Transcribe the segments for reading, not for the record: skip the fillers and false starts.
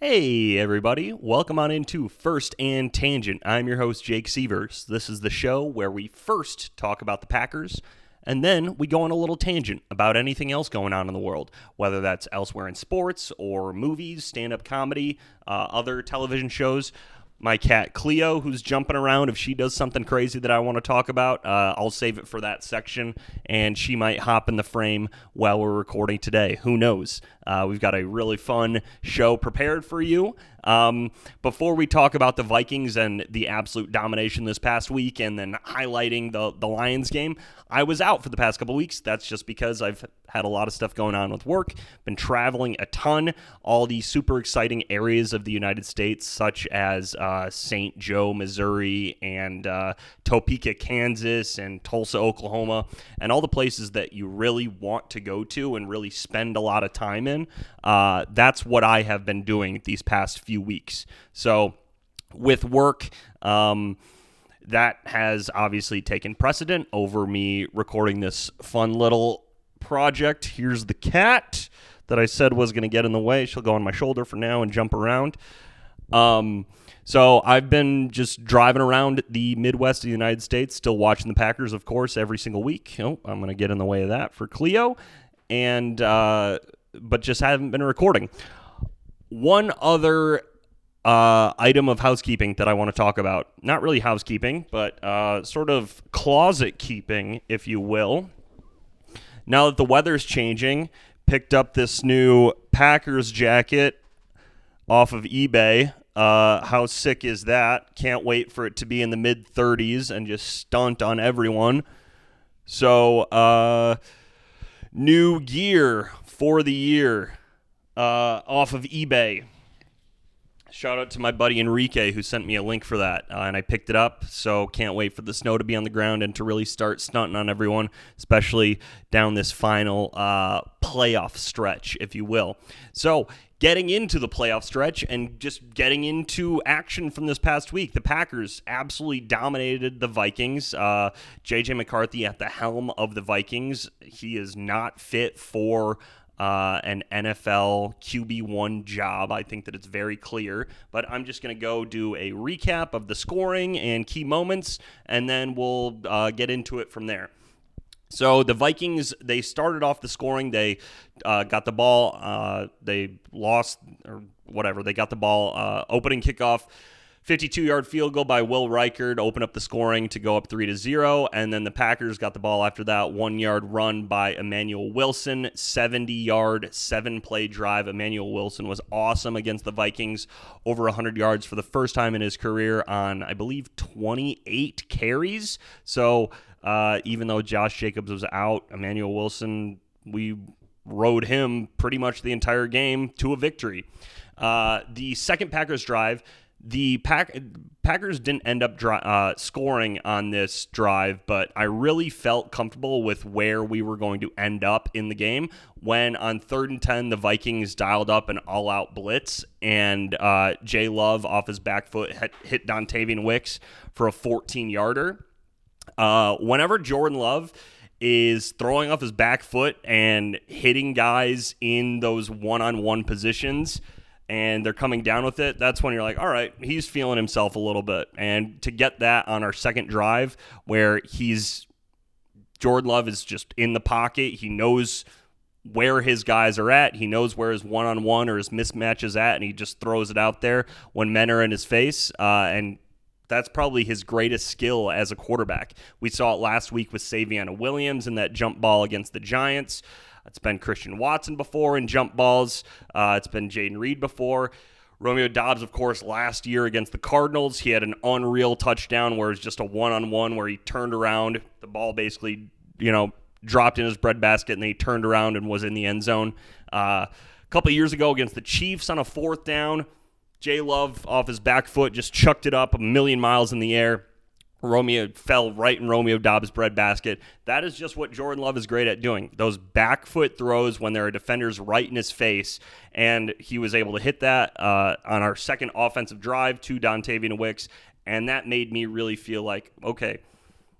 Hey everybody, welcome on into First and Tangent. I'm your host Jake Sievers. This is the show where we first talk about the Packers, and then we go on a little tangent about anything else going on in the world, whether that's elsewhere in sports or movies, stand-up comedy, other television shows. My cat Cleo, who's jumping around, if she does something crazy that I want to talk about, I'll save it for that section, and she might hop in the frame while we're recording today. Who knows? We've got a really fun show prepared for you. Before we talk about the Vikings and the absolute domination this past week and then highlighting the Lions game, I was out for the past couple weeks. That's just because I've had a lot of stuff going on with work, been traveling a ton, all these super exciting areas of the United States, such as St. Joe, Missouri, and Topeka, Kansas, and Tulsa, Oklahoma, and all the places that you really want to go to and really spend a lot of time in. That's what I have been doing these past few weeks. So with work, that has obviously taken precedent over me recording this fun little project. Here's the cat that I said was going to get in the way. She'll go on my shoulder for now and jump around. So I've been just driving around the Midwest of the United States, still watching the Packers, of course, every single week. Oh, I'm going to get in the way of that for Cleo, and but just haven't been recording. One other item of housekeeping that I want to talk about, not really housekeeping, but sort of closet keeping, if you will. Now that the weather's changing, picked up this new Packers jacket off of eBay. How sick is that? Can't wait for it to be in the mid-30s and just stunt on everyone. So, new gear for the year off of eBay. Shout out to my buddy Enrique who sent me a link for that, and I picked it up, so can't wait for the snow to be on the ground and to really start stunting on everyone, especially down this final playoff stretch, if you will. So getting into the playoff stretch and just getting into action from this past week, the Packers absolutely dominated the Vikings. J.J. McCarthy at the helm of the Vikings. He is not fit for an NFL QB1 job. I think that it's very clear, but I'm just going to go do a recap of the scoring and key moments, and then we'll get into it from there. So the Vikings, they started off the scoring. They got the ball. They lost or whatever. They got the ball. Opening kickoff. 52-yard field goal by Will Reichard opened up the scoring to go up 3-0, and then the Packers got the ball after that 1-yard run by Emmanuel Wilson, 70-yard, 7-play drive. Emmanuel Wilson was awesome against the Vikings, over 100 yards for the first time in his career on, I believe, 28 carries. So even though Josh Jacobs was out, Emmanuel Wilson, we rode him pretty much the entire game to a victory. The second Packers drive, the Packers didn't end up scoring on this drive, but I really felt comfortable with where we were going to end up in the game when on 3rd and 10, the Vikings dialed up an all-out blitz, and Jay Love off his back foot hit Dontavian Wicks for a 14-yarder. Whenever Jordan Love is throwing off his back foot and hitting guys in those one-on-one positions, and they're coming down with it, that's when you're like, all right, he's feeling himself a little bit. And to get that on our second drive where Jordan Love is just in the pocket, he knows where his guys are at, he knows where his one-on-one or his mismatch is at, and he just throws it out there when men are in his face, and that's probably his greatest skill as a quarterback. We saw it last week with Savion Williams in that jump ball against the Giants. It's been Christian Watson before in jump balls. It's been Jaden Reed before. Romeo Doubs, of course, last year against the Cardinals, he had an unreal touchdown where it was just a one-on-one where he turned around. The ball basically, dropped in his breadbasket, and then he turned around and was in the end zone. A couple of years ago against the Chiefs on a 4th down, Jay Love off his back foot just chucked it up a million miles in the air. Romeo fell right in Romeo Doubs' breadbasket. That is just what Jordan Love is great at doing. Those back foot throws when there are defenders right in his face, and he was able to hit that on our second offensive drive to Dontavian Wicks, and that made me really feel like, okay,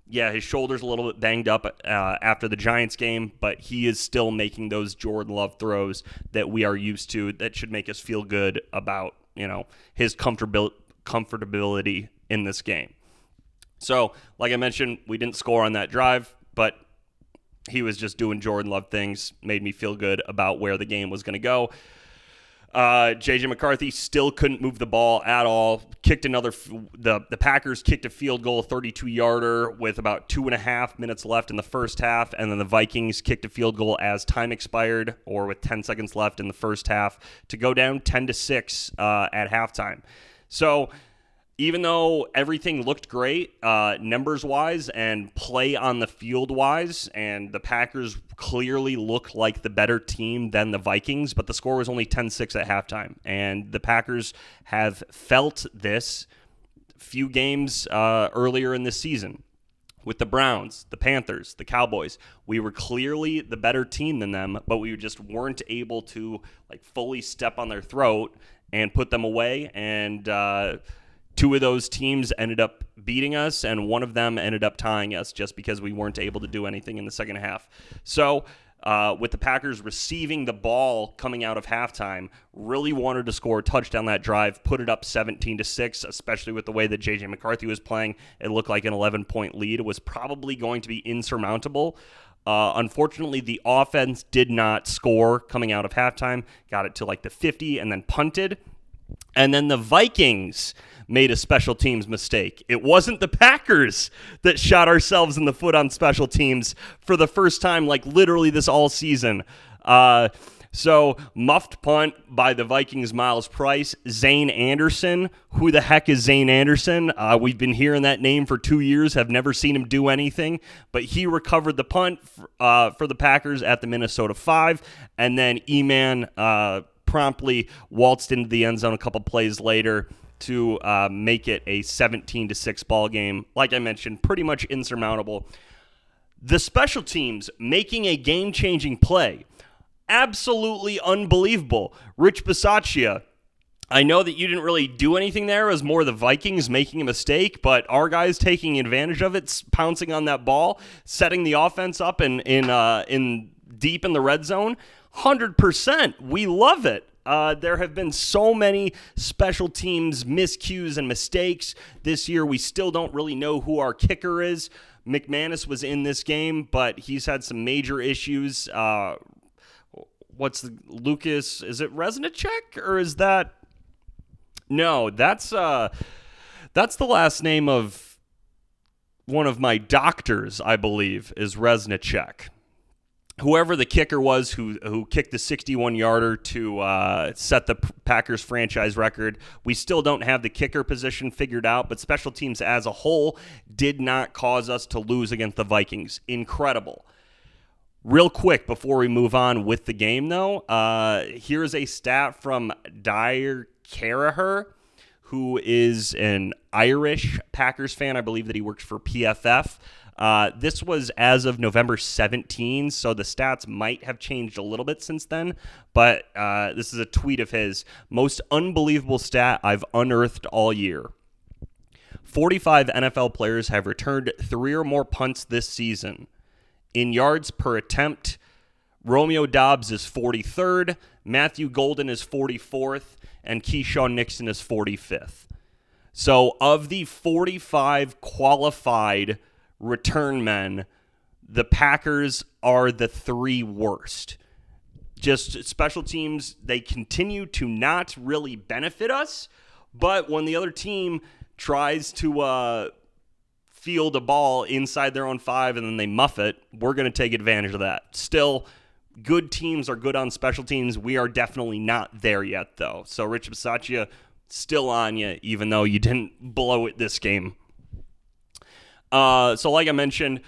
Yeah, his shoulder's a little bit banged up after the Giants game, but he is still making those Jordan Love throws that we are used to that should make us feel good about, his comfortability in this game. So, like I mentioned, we didn't score on that drive, but he was just doing Jordan Love things, made me feel good about where the game was going to go. J.J. McCarthy still couldn't move the ball at all. The Packers kicked a field goal, 32-yarder, with about 2.5 minutes left in the first half, and then the Vikings kicked a field goal as time expired, or with 10 seconds left in the first half, to go down 10-6 at halftime. So even though everything looked great numbers-wise and play on the field-wise, and the Packers clearly looked like the better team than the Vikings, but the score was only 10-6 at halftime. And the Packers have felt this few games earlier in this season with the Browns, the Panthers, the Cowboys. We were clearly the better team than them, but we just weren't able to fully step on their throat and put them away. And two of those teams ended up beating us, and one of them ended up tying us just because we weren't able to do anything in the second half. So with the Packers receiving the ball coming out of halftime, really wanted to score a touchdown that drive, put it up 17-6, especially with the way that J.J. McCarthy was playing. It looked like an 11-point lead. It was probably going to be insurmountable. Unfortunately, the offense did not score coming out of halftime, got it to the 50 and then punted. And then the Vikings made a special teams mistake. It wasn't the Packers that shot ourselves in the foot on special teams for the first time, literally this all season. So muffed punt by the Vikings' Miles Price. Zane Anderson. Who the heck is Zane Anderson? We've been hearing that name for 2 years, have never seen him do anything, but he recovered the punt for the Packers at the Minnesota 5, and then E-Man promptly waltzed into the end zone a couple plays later to make it a 17-6 ball game. Like I mentioned, pretty much insurmountable. The special teams making a game-changing play. Absolutely unbelievable. Rich Bisaccia, I know that you didn't really do anything there. It was more the Vikings making a mistake, but our guys taking advantage of it, pouncing on that ball, setting the offense up in deep in the red zone. 100%. We love it. There have been so many special teams miscues and mistakes this year. We still don't really know who our kicker is. McManus was in this game, but he's had some major issues. Lucas? Is it Resnicek, or is that? No, that's the last name of one of my doctors, I believe, is Resnicek. Whoever the kicker was who kicked the 61-yarder to set the Packers franchise record, we still don't have the kicker position figured out, but special teams as a whole did not cause us to lose against the Vikings. Incredible. Real quick before we move on with the game, though, here's a stat from Dyer Carraher, who is an Irish Packers fan. I believe that he works for PFF. This was as of November 17, so the stats might have changed a little bit since then, but this is a tweet of his. Most unbelievable stat I've unearthed all year. 45 NFL players have returned 3 or more punts this season. In yards per attempt, Romeo Doubs is 43rd, Matthew Golden is 44th, and Keyshawn Nixon is 45th. So of the 45 qualified return men, the Packers are the 3 worst. Just special teams, they continue to not really benefit us, but when the other team tries to field a ball inside their own 5 and then they muff it, we're going to take advantage of that. Still, good teams are good on special teams. We are definitely not there yet, though. So Rich Bisaccia, still on you, even though you didn't blow it this game. So like I mentioned,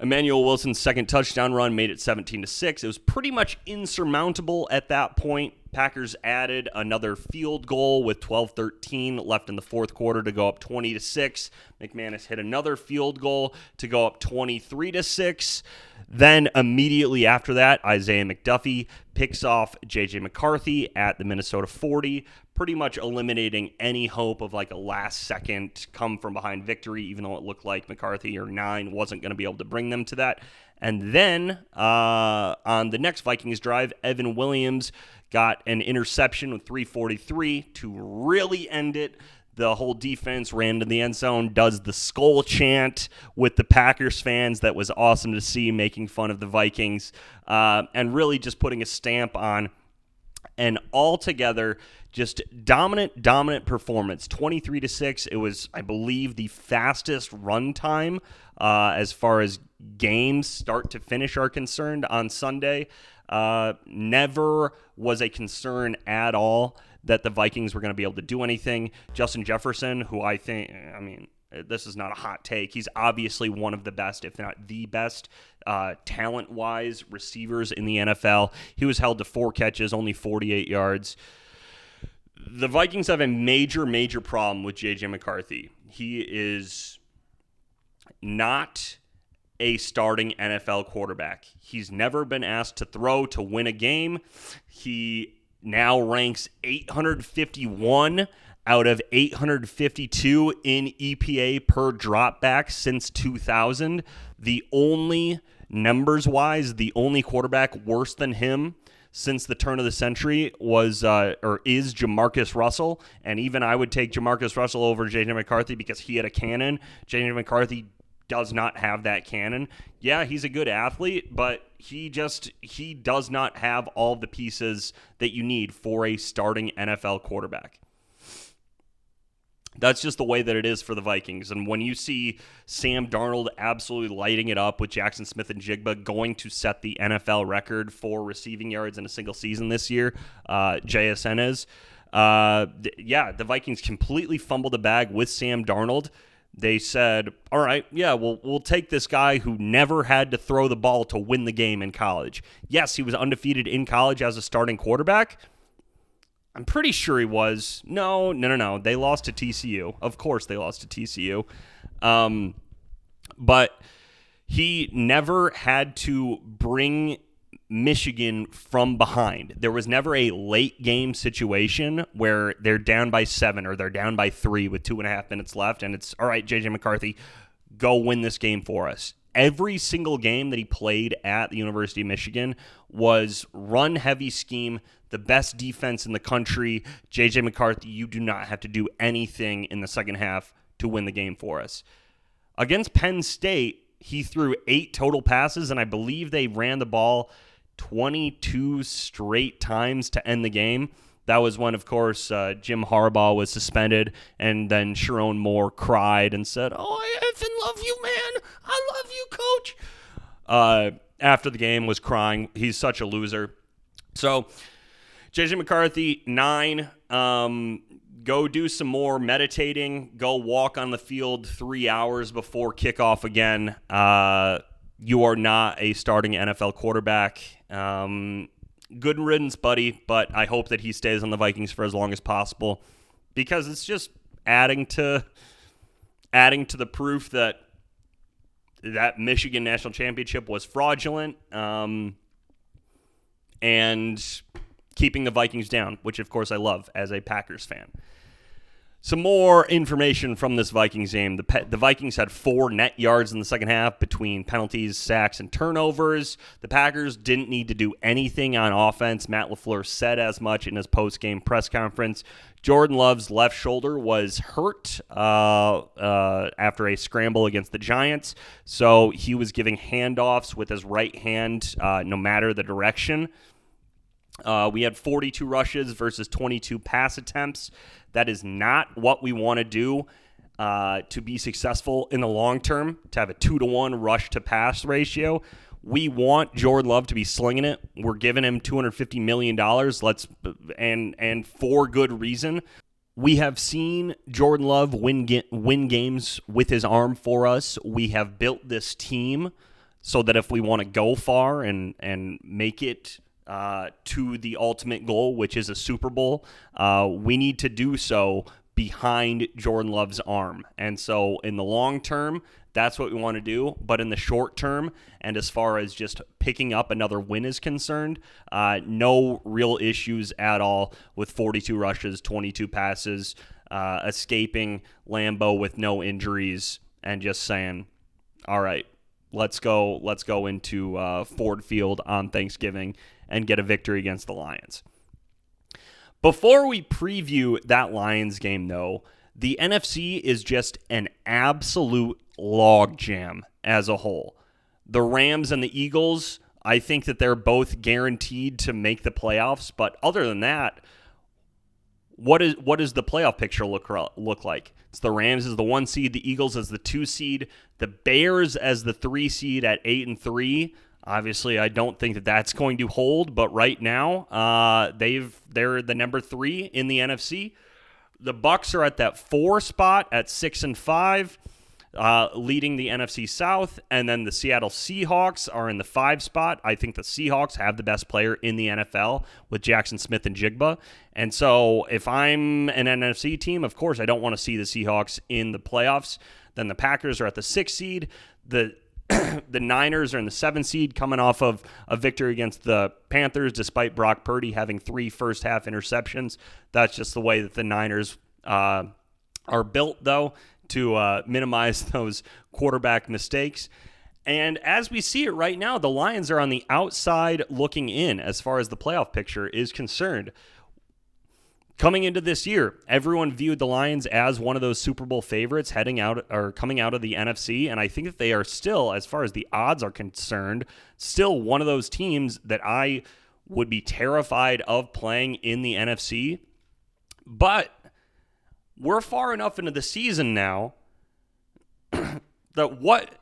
Emmanuel Wilson's second touchdown run made it 17-6. It was pretty much insurmountable at that point. Packers added another field goal with 12:13 left in the fourth quarter to go up 20-6. McManus hit another field goal to go up 23-6. Then immediately after that, Isaiah McDuffie picks off J.J. McCarthy at the Minnesota 40, pretty much eliminating any hope of like a last-second come-from-behind victory, even though it looked like McCarthy or 9 wasn't going to be able to bring them to that. And then on the next Vikings drive, Evan Williams got an interception with 3:43 to really end it. The whole defense ran to the end zone, does the skull chant with the Packers fans. That was awesome to see, making fun of the Vikings, and really just putting a stamp on an altogether just dominant performance. 23-6. It was, I believe, the fastest run time as far as games start to finish are concerned on Sunday. Never was a concern at all that the Vikings were going to be able to do anything. Justin Jefferson, who this is not a hot take. He's obviously one of the best, if not the best, talent-wise receivers in the NFL. He was held to 4 catches, only 48 yards. The Vikings have a major problem with J.J. McCarthy. He is not a starting NFL quarterback. He's never been asked to throw to win a game. He now ranks 851 out of 852 in EPA per dropback since 2000. The only, numbers-wise, the only quarterback worse than him since the turn of the century is Jamarcus Russell. And even I would take Jamarcus Russell over J.J. McCarthy because he had a cannon. J.J. McCarthy does not have that cannon. Yeah, he's a good athlete, but he does not have all the pieces that you need for a starting NFL quarterback. That's just the way that it is for the Vikings. And when you see Sam Darnold absolutely lighting it up with Jackson Smith and Jigba going to set the NFL record for receiving yards in a single season this year, JSN is, the Vikings completely fumbled the bag with Sam Darnold. They said, all right, yeah, we'll take this guy who never had to throw the ball to win the game in college. Yes, he was undefeated in college as a starting quarterback. I'm pretty sure he was. No. They lost to TCU. Of course they lost to TCU. But he never had to bring Michigan from behind. There was never a late game situation where they're down by 7 or they're down by 3 with 2.5 minutes left, and it's, all right, J.J. McCarthy, go win this game for us. Every single game that he played at the University of Michigan was run-heavy scheme, the best defense in the country. J.J. McCarthy, you do not have to do anything in the second half to win the game for us. Against Penn State, he threw 8 total passes, and I believe they ran the ball 22 straight times to end the game. That was when, of course, Jim Harbaugh was suspended, and then Sharon Moore cried and said, "Oh, I effing love you, man. I love you, coach." After the game was crying. He's such a loser. So, J.J. McCarthy, 9. Go do some more meditating. Go walk on the field 3 hours before kickoff again. You are not a starting NFL quarterback. Good riddance, buddy, but I hope that he stays on the Vikings for as long as possible because it's just adding to the proof that Michigan national championship was fraudulent, and keeping the Vikings down, which of course I love as a Packers fan. Some more information from this Vikings game. The Vikings had 4 net yards in the second half between penalties, sacks, and turnovers. The Packers didn't need to do anything on offense. Matt LaFleur said as much in his post-game press conference. Jordan Love's left shoulder was hurt after a scramble against the Giants, so he was giving handoffs with his right hand no matter the direction. We had 42 rushes versus 22 pass attempts. That is not what we want to do to be successful in the long term, to have a 2-to-1 rush to pass ratio. We want Jordan Love to be slinging it. We're giving him $250 million. And for good reason. We have seen Jordan Love win games with his arm for us. We have built this team so that if we want to go far and make it to the ultimate goal, which is a Super Bowl, we need to do so behind Jordan Love's arm. And so in the long term, That's what we want to do. But in the short term, and as far as just picking up another win is concerned, no real issues at all with 42 rushes, 22 passes, escaping Lambeau with no injuries, and just saying, all right, let's go into Ford Field on Thanksgiving and get a victory against the Lions. Before we preview that Lions game, though, the NFC is just an absolute logjam as a whole. The Rams and the Eagles, I think that they're both guaranteed to make the playoffs, but other than that, what does the playoff picture look like? It's the Rams as the 1 seed, the Eagles as the 2 seed, the Bears as the 3 seed at 8-3. Obviously, I don't think that that's going to hold, but right now, they're the number 3 in the NFC. The Bucs are at that 4 spot at 6-5, leading the NFC South, and then the Seattle Seahawks are in the 5 spot. I think the Seahawks have the best player in the NFL with Jackson Smith and Jigba, and so if I'm an NFC team, of course I don't want to see the Seahawks in the playoffs. Then the Packers are at the 6th seed. The Niners are in the 7th seed, coming off of a victory against the Panthers, despite Brock Purdy having 3 first-half interceptions. That's just the way that the Niners are built, though, to minimize those quarterback mistakes. And as we see it right now, the Lions are on the outside looking in as far as the playoff picture is concerned. Coming into this year, everyone viewed the Lions as one of those Super Bowl favorites coming out of the NFC, and I think that they are still, as far as the odds are concerned, still one of those teams that I would be terrified of playing in the NFC. But we're far enough into the season now that what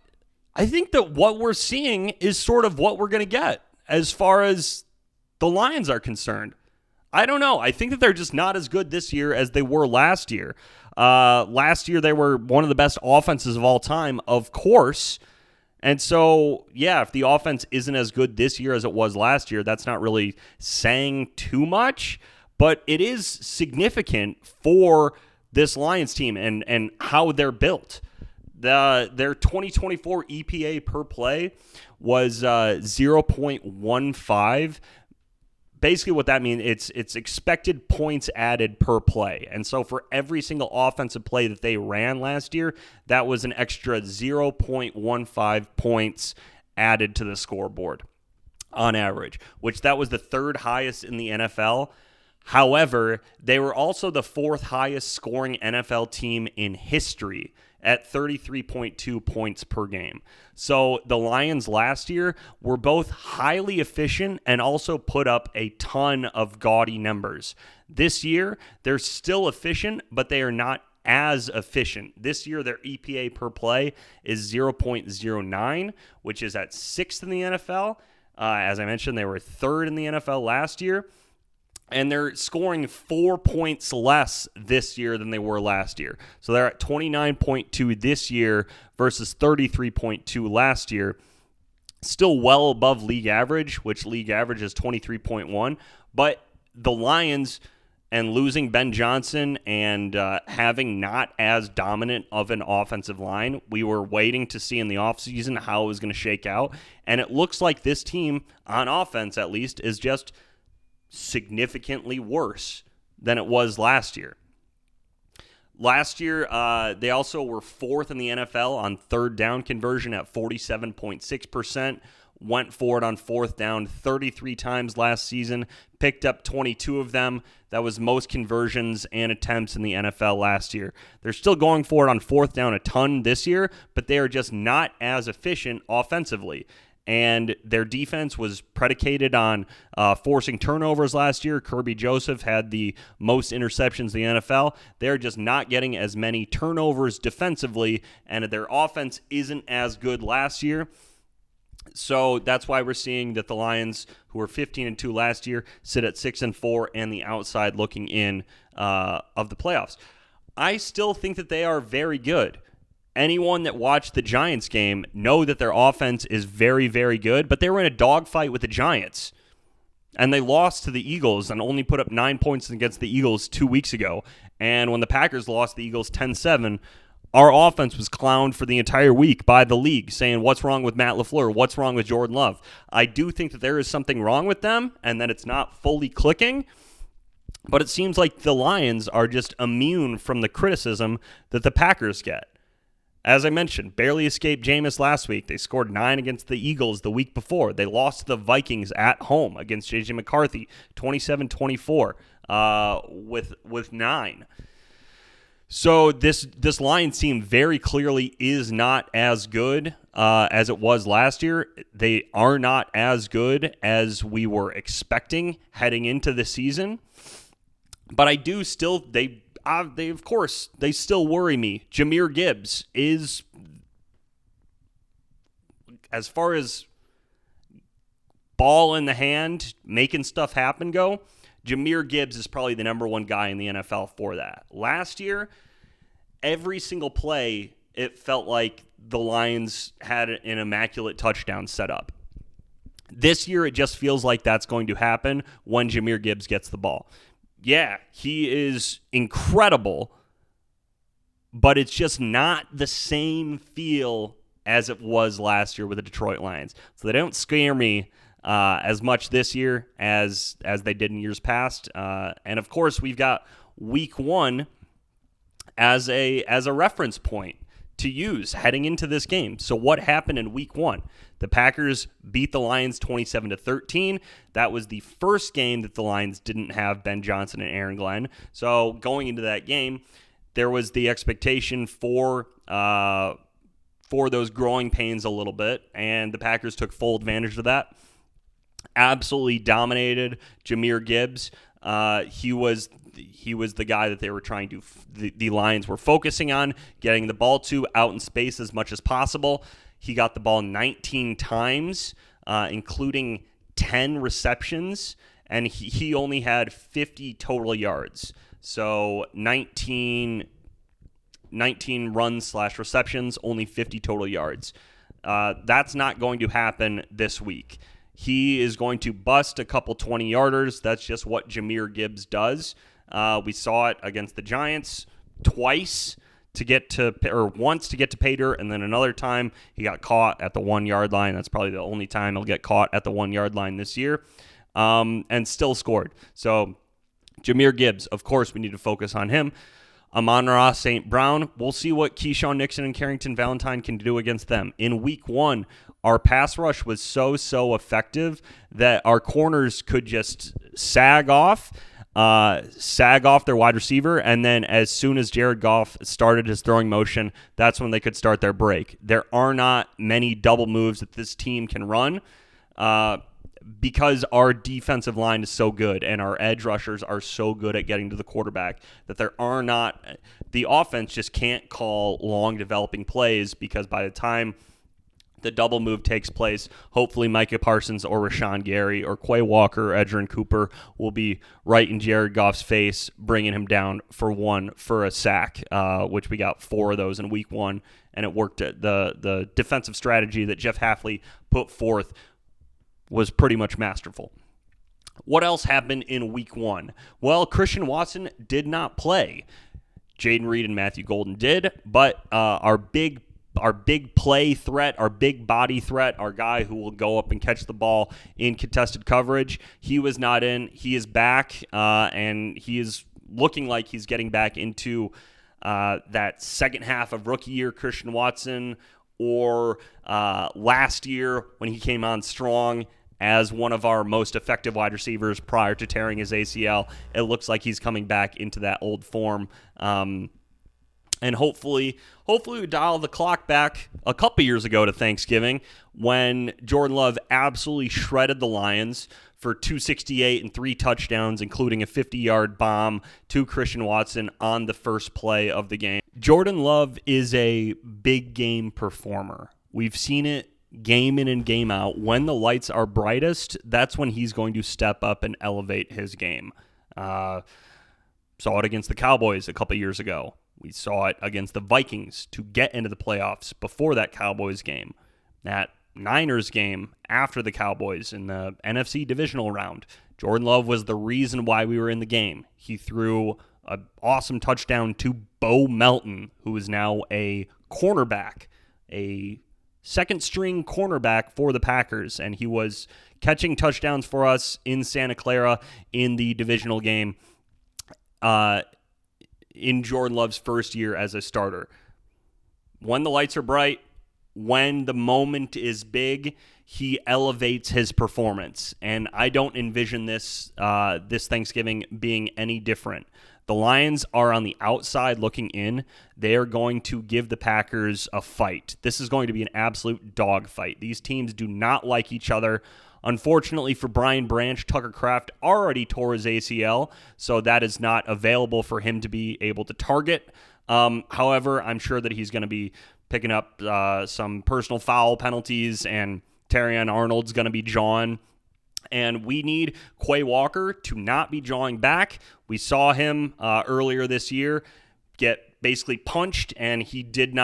we're seeing is sort of what we're going to get as far as the Lions are concerned. I don't know. I think that they're just not as good this year as they were last year. Last year, they were one of the best offenses of all time, of course. And so, yeah, if the offense isn't as good this year as it was last year, that's not really saying too much. But it is significant for this Lions team and how they're built. Their 2024 EPA per play was 0.15. Basically what that means, it's expected points added per play. And so for every single offensive play that they ran last year, that was an extra 0.15 points added to the scoreboard on average, which that was the 3rd highest in the NFL. However, they were also the 4th highest scoring NFL team in history at 33.2 points per game. So the Lions last year were both highly efficient and also put up a ton of gaudy numbers. This year, they're still efficient, but they are not as efficient. This year, their EPA per play is 0.09, which is at 6th in the NFL. As I mentioned, they were 3rd in the NFL last year. And they're scoring 4 points less this year than they were last year. So they're at 29.2 this year versus 33.2 last year. Still well above league average, which league average is 23.1. But the Lions and losing Ben Johnson and having not as dominant of an offensive line, we were waiting to see in the offseason how it was going to shake out. And it looks like this team, on offense at least, is just significantly worse than it was last year. Last year, they also were 4th in the NFL on 3rd down conversion at 47.6%. Went for it on 4th down 33 times last season. Picked up 22 of them. That was most conversions and attempts in the NFL last year. They're still going for it on 4th down a ton this year, but they are just not as efficient offensively. And their defense was predicated on forcing turnovers last year. Kirby Joseph had the most interceptions in the NFL. They're just not getting as many turnovers defensively, and their offense isn't as good last year. So that's why we're seeing that the Lions, who were 15-2 last year, sit at 6-4 and the outside looking in of the playoffs. I still think that they are very good. Anyone that watched the Giants game know that their offense is very, very good, but they were in a dogfight with the Giants. And they lost to the Eagles and only put up 9 points against the Eagles 2 weeks ago. And when the Packers lost the Eagles 10-7, our offense was clowned for the entire week by the league, saying, what's wrong with Matt LaFleur? What's wrong with Jordan Love? I do think that there is something wrong with them and that it's not fully clicking, but it seems like the Lions are just immune from the criticism that the Packers get. As I mentioned, barely escaped Jameis last week. They scored 9 against the Eagles the week before. They lost to the Vikings at home against J.J. McCarthy, 27-24 with 9. So this Lions team very clearly is not as good as it was last year. They are not as good as we were expecting heading into the season. But I do still, they of course, they still worry me. Jahmyr Gibbs is, as far as ball in the hand, making stuff happen go, Jahmyr Gibbs is probably the number one guy in the NFL for that. Last year, every single play, it felt like the Lions had an immaculate touchdown set up. This year, it just feels like that's going to happen when Jahmyr Gibbs gets the ball. Yeah, he is incredible, but it's just not the same feel as it was last year with the Detroit Lions. So they don't scare me as much this year as they did in years past. And of course, we've got Week 1 as a reference point to use heading into this game. So what happened in Week 1? The Packers beat the Lions 27-13. That was the first game that the Lions didn't have Ben Johnson and Aaron Glenn. So going into that game, there was the expectation for those growing pains a little bit, and the Packers took full advantage of that. Absolutely dominated Jahmyr Gibbs. He was the guy that they were trying to, the Lions were focusing on, getting the ball to out in space as much as possible. He got the ball 19 times, including 10 receptions, and he only had 50 total yards. So 19 runs/receptions, only 50 total yards. That's not going to happen this week. He is going to bust a couple 20-yarders. That's just what Jahmyr Gibbs does. We saw it against the Giants twice once to get to pay dirt, and then another time he got caught at the 1-yard line. That's probably the only time he'll get caught at the 1-yard line this year, and still scored. So Jahmyr Gibbs, of course, we need to focus on him. Amon-Ra St. Brown, we'll see what Keyshawn Nixon and Carrington Valentine can do against them. In Week 1, our pass rush was so effective that our corners could just sag off their wide receiver, and then as soon as Jared Goff started his throwing motion, that's when they could start their break. There are not many double moves that this team can run because our defensive line is so good and our edge rushers are so good at getting to the quarterback that the offense just can't call long developing plays, because by the time the double move takes place, hopefully Micah Parsons or Rashawn Gary or Quay Walker or Edgerrin Cooper will be right in Jared Goff's face, bringing him down for a sack, which we got 4 of those in Week 1, and it worked. The defensive strategy that Jeff Hafley put forth was pretty much masterful. What else happened in Week 1? Well, Christian Watson did not play. Jaden Reed and Matthew Golden did, but our big play threat, our big body threat, our guy who will go up and catch the ball in contested coverage, he was not in. He is back, and he is looking like he's getting back into that second half of rookie year Christian Watson, or last year when he came on strong as one of our most effective wide receivers prior to tearing his ACL. It looks like he's coming back into that old form. And hopefully we dial the clock back a couple years ago to Thanksgiving when Jordan Love absolutely shredded the Lions for 268 and 3 touchdowns, including a 50-yard bomb to Christian Watson on the first play of the game. Jordan Love is a big game performer. We've seen it game in and game out. When the lights are brightest, that's when he's going to step up and elevate his game. Saw it against the Cowboys a couple years ago. We saw it against the Vikings to get into the playoffs before that Cowboys game. That Niners game after the Cowboys in the NFC divisional round. Jordan Love was the reason why we were in the game. He threw an awesome touchdown to Bo Melton, who is now a cornerback, a second-string cornerback for the Packers, and he was catching touchdowns for us in Santa Clara in the divisional game in Jordan Love's first year as a starter. When the lights are bright, when the moment is big, he elevates his performance, and I don't envision this Thanksgiving being any different. The Lions are on the outside looking in. They are going to give the Packers a fight. This is going to be an absolute dogfight. These teams do not like each other. Unfortunately for Brian Branch, Tucker Kraft already tore his ACL, so that is not available for him to be able to target. However, I'm sure that he's going to be picking up some personal foul penalties, and Terrion Arnold's going to be jawing. And we need Quay Walker to not be jawing back. We saw him earlier this year get basically punched, and he didn't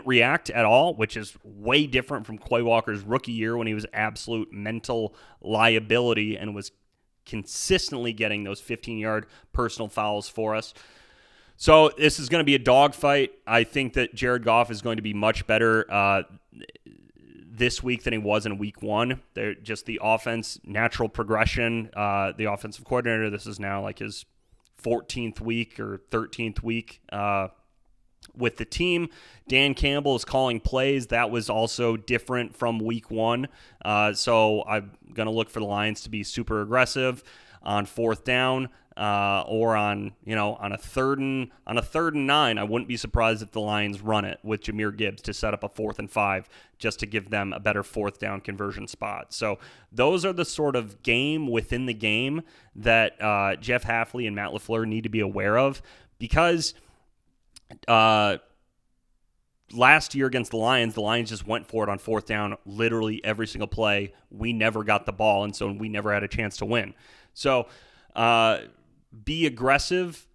react at all, which is way different from Quay Walker's rookie year when he was absolute mental liability and was consistently getting those 15-yard personal fouls for us. So this is going to be a dogfight. I think that Jared Goff is going to be much better this week than he was in week one. They're just the offense, natural progression. The offensive coordinator, this is now like his 14th week or 13th week with the team. Dan Campbell is calling plays. That was also different from week one. So I'm going to look for the Lions to be super aggressive on fourth down. Or on a third and 9, I wouldn't be surprised if the Lions run it with Jahmyr Gibbs to set up a 4th and 5 just to give them a better fourth down conversion spot. So those are the sort of game within the game that Jeff Hafley and Matt LaFleur need to be aware of, because last year against the Lions just went for it on fourth down literally every single play. We never got the ball, and so we never had a chance to win. So be aggressive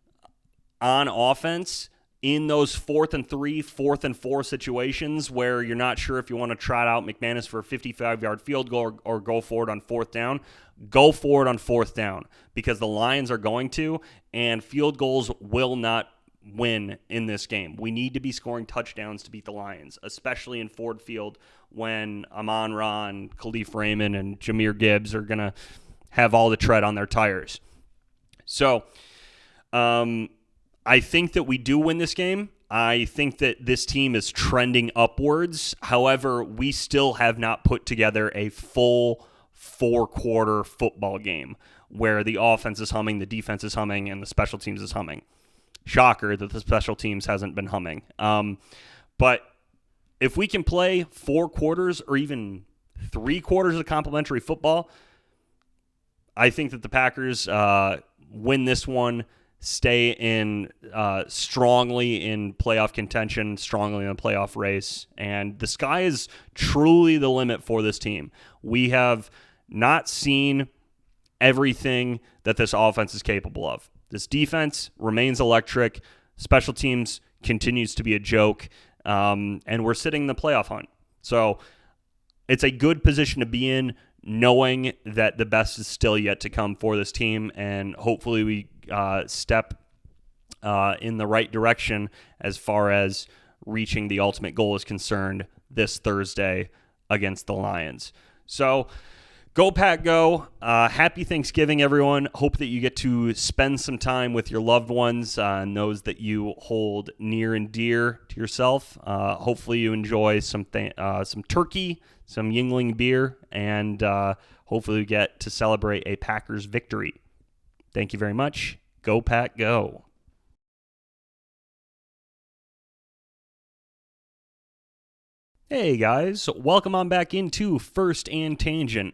on offense in those 4th and 3, 4th and 4 situations where you're not sure if you want to trot out McManus for a 55-yard field goal or go for it on fourth down. Go for it on fourth down, because the Lions are going to, and field goals will not win in this game. We need to be scoring touchdowns to beat the Lions, especially in Ford Field when Amon-Ra and Khalif Raymond and Jahmyr Gibbs are going to have all the tread on their tires. So I think that we do win this game. I think that this team is trending upwards. However, we still have not put together a full 4-quarter football game where the offense is humming, the defense is humming, and the special teams is humming. Shocker that the special teams hasn't been humming. But if we can play 4 quarters or even 3 quarters of complimentary football, I think that the Packers win this one, stay in strongly in playoff contention, strongly in the playoff race, and the sky is truly the limit for this team. We have not seen everything that this offense is capable of. This defense remains electric. Special teams continues to be a joke, and we're sitting in the playoff hunt. So it's a good position to be in, knowing that the best is still yet to come for this team, and hopefully we step in the right direction as far as reaching the ultimate goal is concerned this Thursday against the Lions. So go Pack Go. Happy Thanksgiving, everyone. Hope that you get to spend some time with your loved ones and those that you hold near and dear to yourself. Hopefully you enjoy some turkey, some Yuengling beer, and hopefully we get to celebrate a Packers victory. Thank you very much. Go Pack Go. Hey guys, welcome on back into First and Tangent.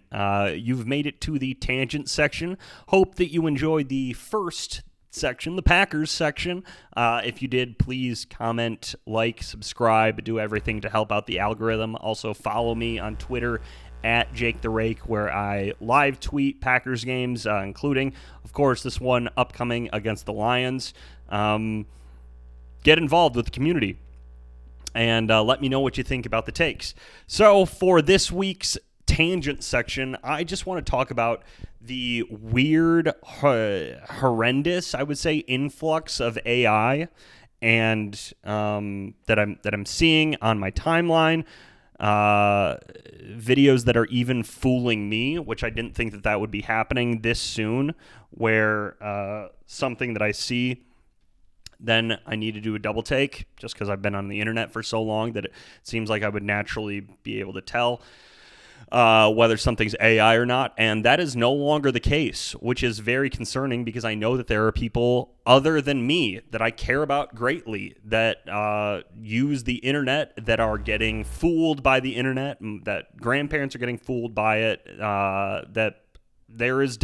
You've made it to the tangent section. Hope that you enjoyed the first section, the Packers section. If you did, please comment, like, subscribe, do everything to help out the algorithm. Also follow me on Twitter at Jake the Rake, where I live tweet Packers games, including, of course, this one upcoming against the Lions. Get involved with the community and let me know what you think about the takes. So for this week's tangent section, I just want to talk about the weird, horrendous, I would say, influx of AI and that I'm seeing on my timeline. Videos that are even fooling me, which I didn't think that would be happening this soon, where something that I see, then I need to do a double take just because I've been on the internet for so long that it seems like I would naturally be able to tell whether something's AI or not. And that is no longer the case, which is very concerning because I know that there are people other than me that I care about greatly that use the internet, that are getting fooled by the internet, that grandparents are getting fooled by it, that there is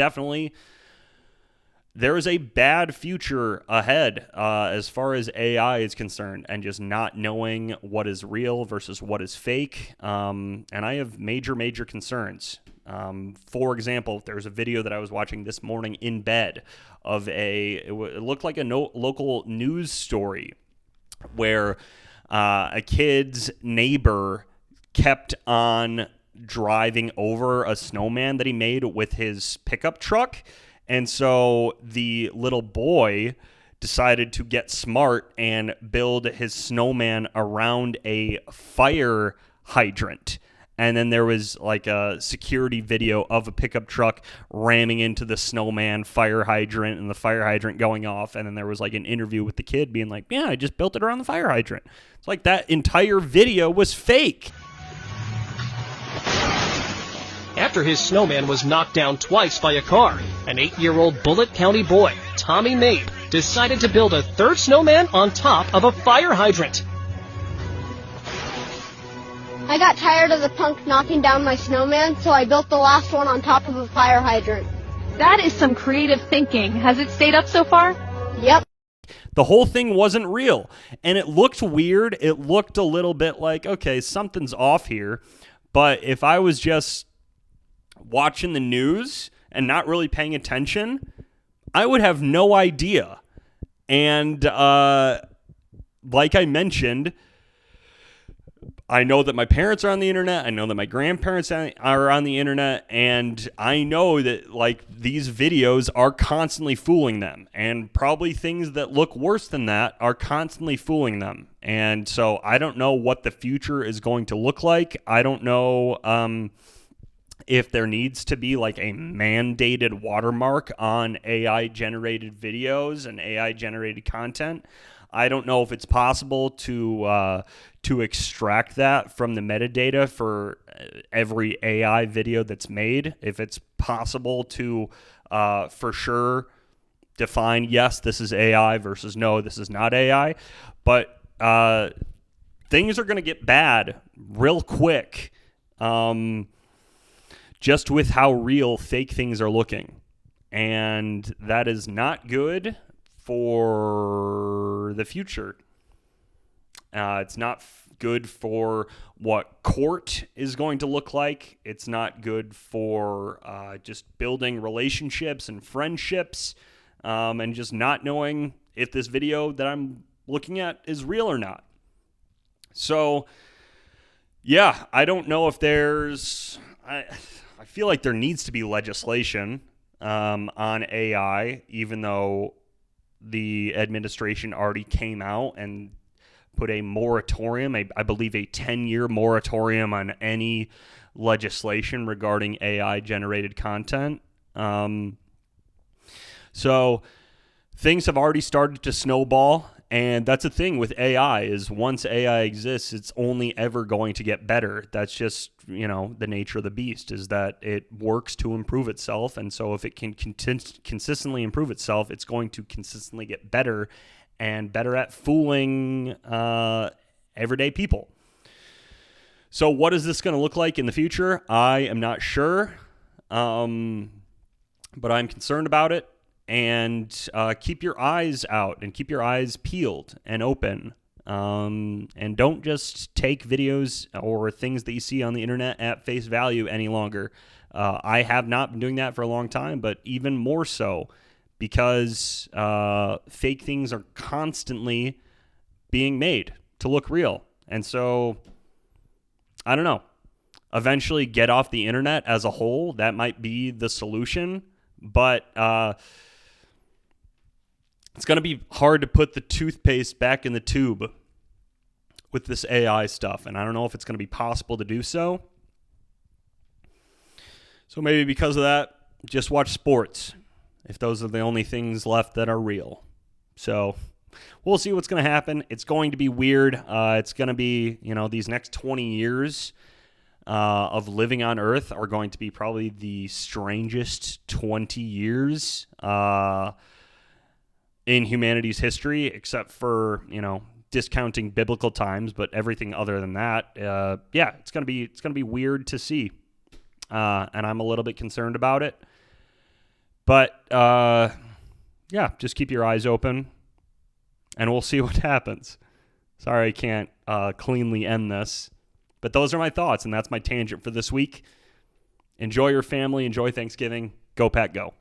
a bad future ahead as far as AI is concerned, and just not knowing what is real versus what is fake. And I have major concerns. For example, there's a video that I was watching this morning in bed of it looked like a local news story where a kid's neighbor kept on driving over a snowman that he made with his pickup truck. And so the little boy decided to get smart and build his snowman around a fire hydrant. And then there was like a security video of a pickup truck ramming into the snowman fire hydrant and the fire hydrant going off. And then there was like an interview with the kid being like, yeah, I just built it around the fire hydrant. It's like that entire video was fake. After his snowman was knocked down twice by a car, an 8-year-old Bullitt County boy, Tommy Mabe, decided to build a third snowman on top of a fire hydrant. I got tired of the punk knocking down my snowman, so I built the last one on top of a fire hydrant. That is some creative thinking. Has it stayed up so far? Yep. The whole thing wasn't real, and it looked weird. It looked a little bit like, okay, something's off here. But if I was just watching the news and not really paying attention, I would have no idea. And like I mentioned, I know that my parents are on the internet. I know that my grandparents are on the internet. And I know that like these videos are constantly fooling them. And probably things that look worse than that are constantly fooling them. And so I don't know what the future is going to look like. I don't know if there needs to be like a mandated watermark on AI-generated videos and AI-generated content. I don't know if it's possible to extract that from the metadata for every AI video that's made. If it's possible to for sure define, yes, this is AI versus no, this is not AI. But things are going to get bad real quick. Just with how real fake things are looking. And that is not good for the future. It's not good for what court is going to look like. It's not good for just building relationships and friendships, and just not knowing if this video that I'm looking at is real or not. So, yeah, I don't know if there's... I feel like there needs to be legislation on AI, even though the administration already came out and put a moratorium, I believe a 10-year moratorium on any legislation regarding AI-generated content. So things have already started to snowball. And that's the thing with AI is once AI exists, it's only ever going to get better. That's just, the nature of the beast is that it works to improve itself. And so if it can consistently improve itself, it's going to consistently get better and better at fooling everyday people. So what is this going to look like in the future? I am not sure, but I'm concerned about it. And keep your eyes out and keep your eyes peeled and open. And don't just take videos or things that you see on the internet at face value any longer. I have not been doing that for a long time, but even more so because fake things are constantly being made to look real. And so, I don't know. eventually get off the internet as a whole. That might be the solution, but it's going to be hard to put the toothpaste back in the tube with this AI stuff, and I don't know if it's going to be possible to do so. So maybe because of that, just watch sports, if those are the only things left that are real. So we'll see what's going to happen. It's going to be weird. It's going to be, these next 20 years of living on Earth are going to be probably the strangest 20 years in humanity's history, except for, discounting biblical times, but everything other than that, it's going to be weird to see. And I'm a little bit concerned about it. But just keep your eyes open and we'll see what happens. Sorry I can't cleanly end this, but those are my thoughts, and that's my tangent for this week. Enjoy your family, enjoy Thanksgiving. Go Pack Go.